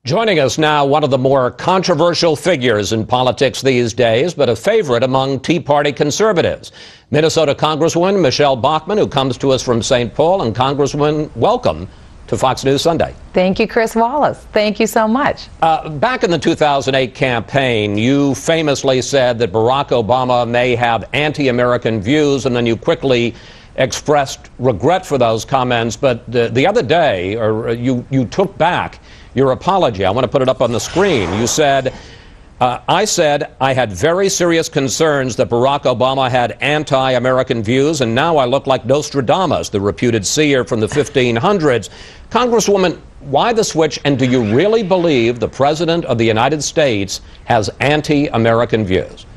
Joining us now, one of the more controversial figures in politics these days, but a favorite among Tea Party conservatives. Minnesota Congresswoman Michele Bachmann, who comes to us from St. Paul. And Congresswoman, welcome to Fox News Sunday. Thank you, Chris Wallace. Thank you so much. Back in the 2008 campaign, you famously said that Barack Obama may have anti-American views, and then you quickly expressed regret for those comments. But the other day, you took back your apology. I want to put it up on the screen. You said, I said I had very serious concerns that Barack Obama had anti-American views, and now I look like Nostradamus, the reputed seer from the 1500s. Congresswoman, why the switch, and do you really believe the President of the United States has anti-American views?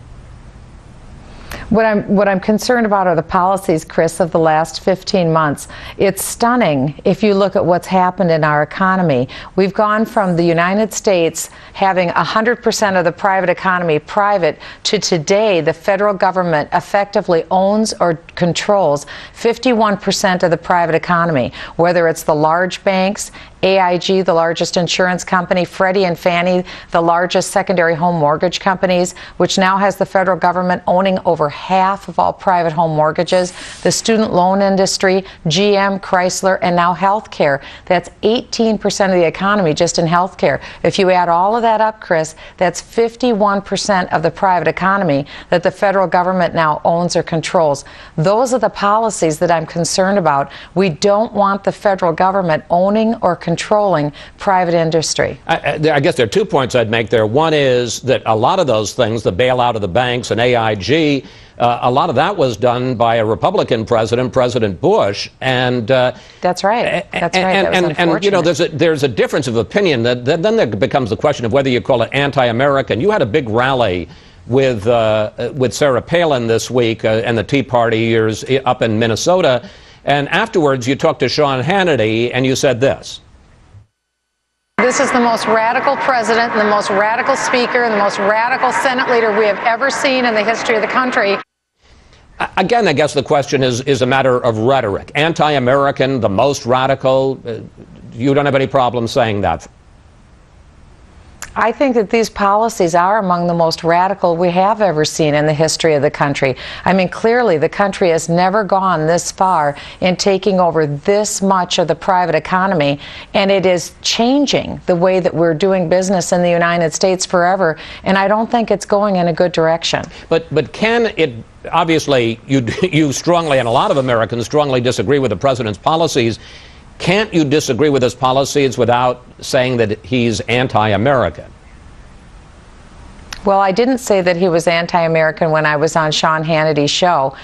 What I'm concerned about are the policies, Chris, of the last 15 months. It's stunning if you look at what's happened in our economy. We've gone from the United States having 100% of the private economy private to today the federal government effectively owns or controls 51% of the private economy, whether it's the large banks, AIG, the largest insurance company, Freddie and Fannie, the largest secondary home mortgage companies, which now has the federal government owning over half of all private home mortgages, the student loan industry, GM, Chrysler, and now healthcare. That's 18% of the economy just in healthcare. If you add all of that up, Chris, that's 51% of the private economy that the federal government now owns or controls. Those are the policies that I'm concerned about. We don't want the federal government owning or controlling private industry. I guess there are 2 points I'd make there. One is that a lot of those things, the bailout of the banks and AIG, a lot of that was done by a Republican president, President Bush, and that's right. That's right. And you know, there's a difference of opinion. Then there becomes the question of whether you call it anti-American. You had a big rally with Sarah Palin this week and the Tea Partiers up in Minnesota, and afterwards you talked to Sean Hannity and you said this. This is the most radical president, and the most radical speaker, and the most radical Senate leader we have ever seen in the history of the country. Again, I guess the question is a matter of rhetoric. Anti-American, the most radical. You don't have any problem saying that? I think that these policies are among the most radical we have ever seen in the history of the country. I mean, clearly the country has never gone this far in taking over this much of the private economy, and it is changing the way that we're doing business in the United States forever, and I don't think it's going in a good direction. But can it, obviously you strongly, and a lot of Americans strongly disagree with the president's policies. Can't you disagree with his policies without saying that he's anti-American? Well, I didn't say that he was anti-American when I was on Sean Hannity's show.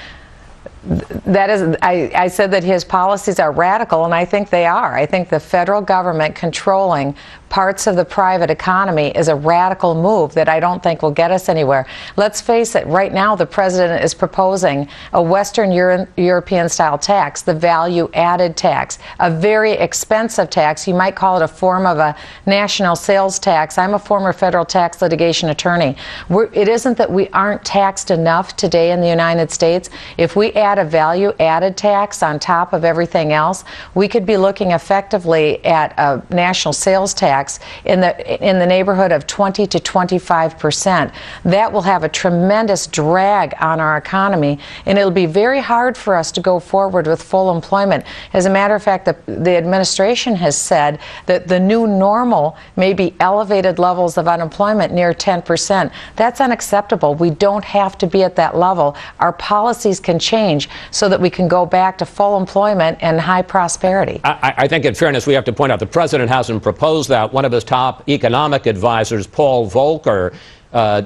That is, I said that his policies are radical, and I think they are. I think the federal government controlling parts of the private economy is a radical move that I don't think will get us anywhere. Let's face it, right now the president is proposing a Western European-style tax, the value-added tax, a very expensive tax. You might call it a form of a national sales tax. I'm a former federal tax litigation attorney. It isn't that we aren't taxed enough today in the United States. If we add a value-added tax on top of everything else, we could be looking effectively at a national sales tax in the neighborhood of 20 to 25%. That will have a tremendous drag on our economy, and it'll be very hard for us to go forward with full employment. As a matter of fact, the administration has said that the new normal may be elevated levels of unemployment near 10%. That's unacceptable. We don't have to be at that level. Our policies can change so that we can go back to full employment and high prosperity. I think in fairness we have to point out the president hasn't proposed that. One of his top economic advisors, Paul Volcker,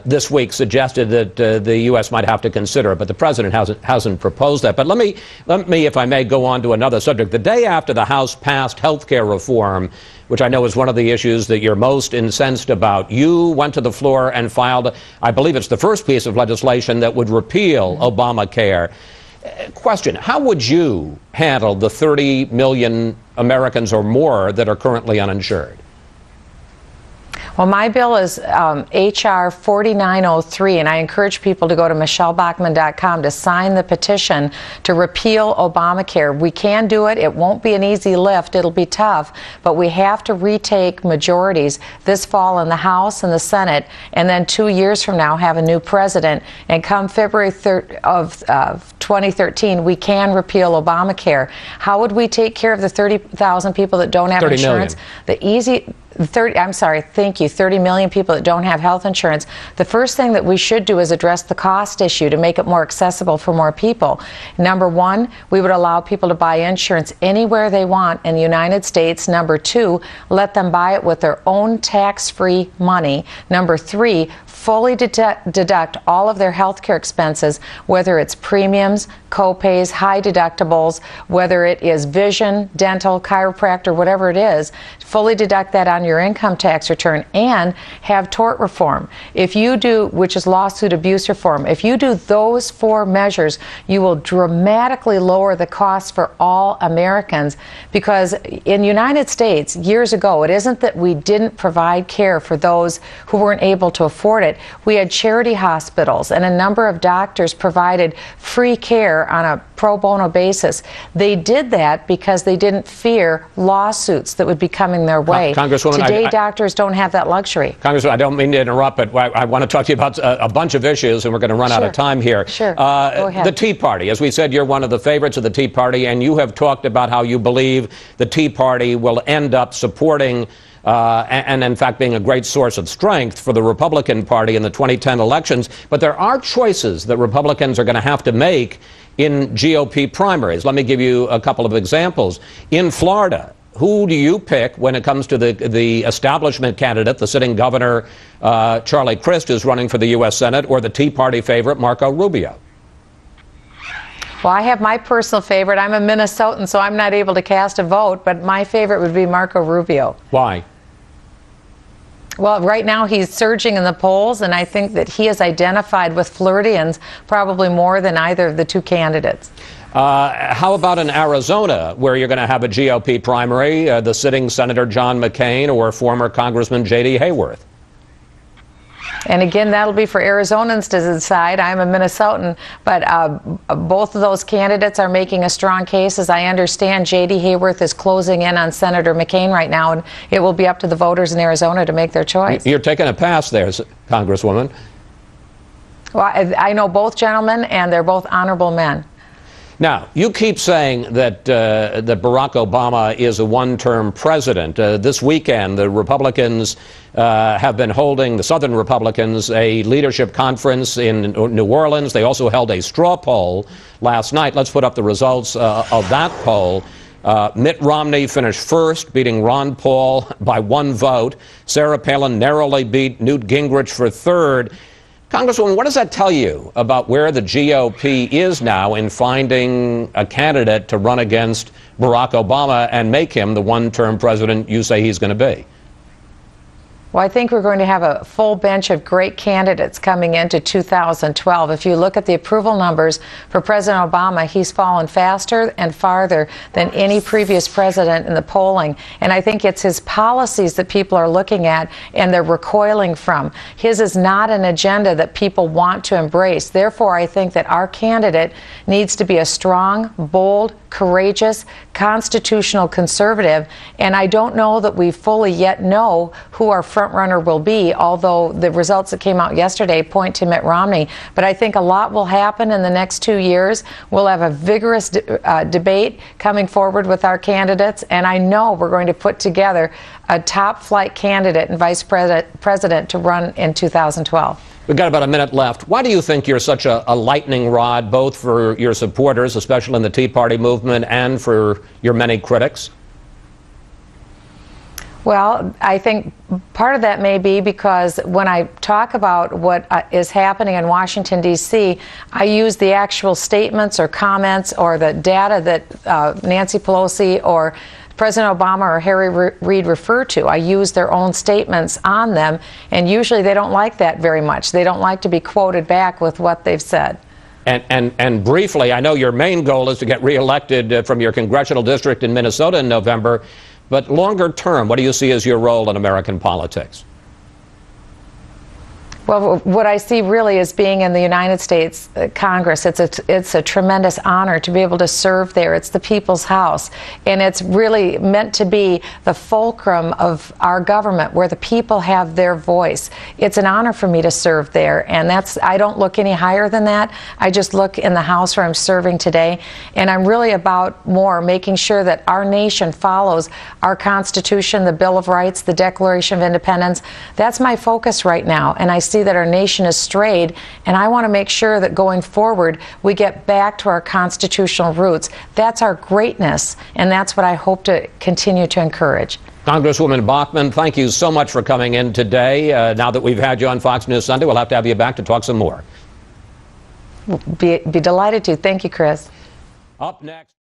this week suggested that the U.S. might have to consider it, but the president hasn't proposed that. But let me, if I may, go on to another subject. The day after the House passed health care reform, which I know is one of the issues that you're most incensed about, you went to the floor and filed, I believe it's the first piece of legislation that would repeal Obamacare. Question, how would you handle the 30 million Americans or more that are currently uninsured? Well, my bill is H.R. 4903, and I encourage people to go to michellebachmann.com to sign the petition to repeal Obamacare. We can do it. It won't be an easy lift. It'll be tough, but we have to retake majorities this fall in the House and the Senate, and then 2 years from now have a new president. And come February 3rd of 2013, we can repeal Obamacare. How would we take care of the 30,000 people that don't have insurance? Thank you, 30 million people that don't have health insurance. The first thing that we should do is address the cost issue to make it more accessible for more people. Number one, we would allow people to buy insurance anywhere they want in the United States. Number two, let them buy it with their own tax-free money. Number three, fully deduct all of their health care expenses, whether it's premiums, co-pays, high deductibles, whether it is vision, dental, chiropractor, whatever it is, fully deduct that on your income tax return, and have tort reform. If you do, which is lawsuit abuse reform, if you do those four measures, you will dramatically lower the costs for all Americans, because in the United States, years ago, it isn't that we didn't provide care for those who weren't able to afford it. We had charity hospitals, and a number of doctors provided free care on a pro bono basis. They did that because they didn't fear lawsuits that would be coming their way. Congresswoman, today, doctors don't have that luxury. Congresswoman, I don't mean to interrupt, but I want to talk to you about a bunch of issues, and we're going to run out of time here. Sure. Go ahead. The Tea Party, as we said, you're one of the favorites of the Tea Party, and you have talked about how you believe the Tea Party will end up supporting and in fact being a great source of strength for the Republican Party in the 2010 elections. But there are choices that Republicans are going to have to make in GOP primaries. Let me give you a couple of examples. In Florida, who do you pick when it comes to the establishment candidate, the sitting governor, Charlie Crist, who's running for the U.S. Senate, or the Tea Party favorite, Marco Rubio? Well, I have my personal favorite. I'm a Minnesotan, so I'm not able to cast a vote, but my favorite would be Marco Rubio. Why? Well, right now he's surging in the polls, and I think that he is identified with Floridians probably more than either of the two candidates. How about in Arizona, where you're going to have a GOP primary, the sitting Senator John McCain or former Congressman J.D. Hayworth? And again, that'll be for Arizonans to decide. I'm a Minnesotan, but both of those candidates are making a strong case. As I understand, J.D. Hayworth is closing in on Senator McCain right now, and it will be up to the voters in Arizona to make their choice. You're taking a pass there, Congresswoman. Well, I know both gentlemen, and they're both honorable men. Now, you keep saying that Barack Obama is a one-term president. This weekend, the Republicans have been holding, the Southern Republicans, a leadership conference in New Orleans. They also held a straw poll last night. Let's put up the results of that poll. Mitt Romney finished first, beating Ron Paul by 1 vote. Sarah Palin narrowly beat Newt Gingrich for third. Congresswoman, what does that tell you about where the GOP is now in finding a candidate to run against Barack Obama and make him the one-term president you say he's going to be? Well, I think we're going to have a full bench of great candidates coming into 2012. If you look at the approval numbers for President Obama, he's fallen faster and farther than any previous president in the polling. And I think it's his policies that people are looking at and they're recoiling from. His is not an agenda that people want to embrace. Therefore, I think that our candidate needs to be a strong, bold, courageous, constitutional conservative. And I don't know that we fully yet know who our frontrunner will be, although the results that came out yesterday point to Mitt Romney. But I think a lot will happen in the next 2 years. We'll have a vigorous debate coming forward with our candidates, and I know we're going to put together a top-flight candidate and vice president to run in 2012. We've got about a minute left. Why do you think you're such a lightning rod, both for your supporters, especially in the Tea Party movement, and for your many critics? Well, I think part of that may be because when I talk about what is happening in Washington, D.C., I use the actual statements or comments or the data that Nancy Pelosi or President Obama or Harry Reid refer to. I use their own statements on them, and usually they don't like that very much. They don't like to be quoted back with what they've said. And briefly, I know your main goal is to get reelected from your congressional district in Minnesota in November, but longer term, what do you see as your role in American politics? Well, what I see really is being in the United States Congress. It's a tremendous honor to be able to serve there. It's the people's house, and it's really meant to be the fulcrum of our government, where the people have their voice. It's an honor for me to serve there, and I don't look any higher than that. I just look in the House where I'm serving today, and I'm really about making sure that our nation follows our Constitution, the Bill of Rights, the Declaration of Independence. That's my focus right now, and I see that our nation is strayed, and I want to make sure that going forward we get back to our constitutional roots. That's our greatness, and that's what I hope to continue to encourage. Congresswoman Bachmann, thank you so much for coming in today. Now that we've had you on Fox News Sunday, we'll have to have you back to talk some more. Be delighted to. Thank you, Chris. Up next.